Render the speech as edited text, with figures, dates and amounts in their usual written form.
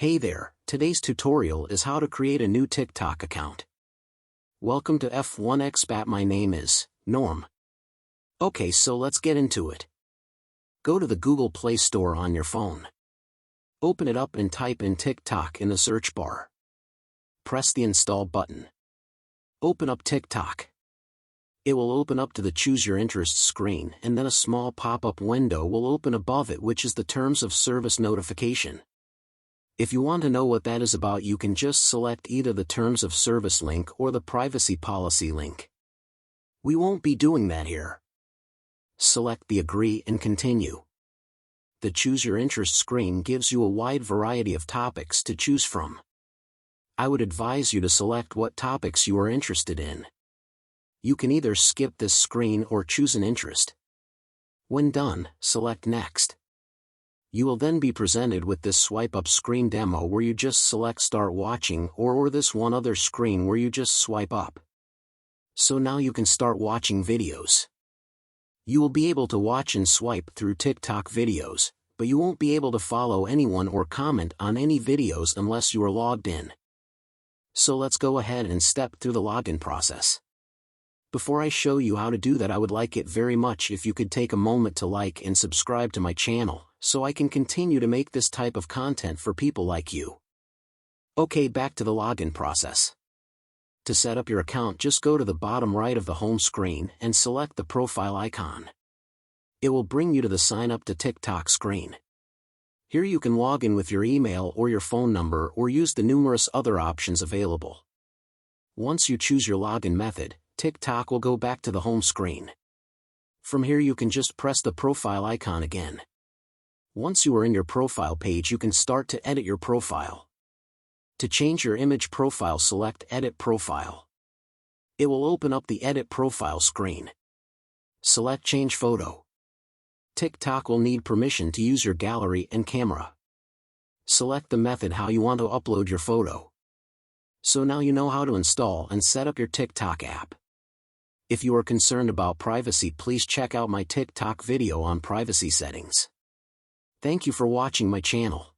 Hey there, today's tutorial is how to create a new TikTok account. Welcome to F1 xpat. My name is Norm. Okay, so let's get into it. Go to the Google Play Store on your phone. Open it up and type in TikTok in the search bar. Press the install button. Open up TikTok. It will open up to the Choose Your Interests screen, and then a small pop-up window will open above it, which is the Terms of Service notification. If you want to know what that is about, you can just select either the Terms of Service link or the Privacy Policy link. We won't be doing that here. Select the Agree and Continue. The Choose Your Interest screen gives you a wide variety of topics to choose from. I would advise you to select what topics you are interested in. You can either skip this screen or choose an interest. When done, select Next. You will then be presented with this swipe-up screen demo where you just select Start Watching, or this one other screen where you just swipe up. So now you can start watching videos. You will be able to watch and swipe through TikTok videos, but you won't be able to follow anyone or comment on any videos unless you are logged in. So let's go ahead and step through the login process. Before I show you how to do that, I would like it very much if you could take a moment to like and subscribe to my channel, so I can continue to make this type of content for people like you. Okay, back to the login process. To set up your account, just go to the bottom right of the home screen and select the profile icon. It will bring you to the Sign Up to TikTok screen. Here you can log in with your email or your phone number, or use the numerous other options available. Once you choose your login method, TikTok will go back to the home screen. From here you can just press the profile icon again. Once you are in your profile page, you can start to edit your profile. To change your image profile, select Edit Profile. It will open up the Edit Profile screen. Select Change Photo. TikTok will need permission to use your gallery and camera. Select the method how you want to upload your photo. So now you know how to install and set up your TikTok app. If you are concerned about privacy, please check out my TikTok video on privacy settings. Thank you for watching my channel.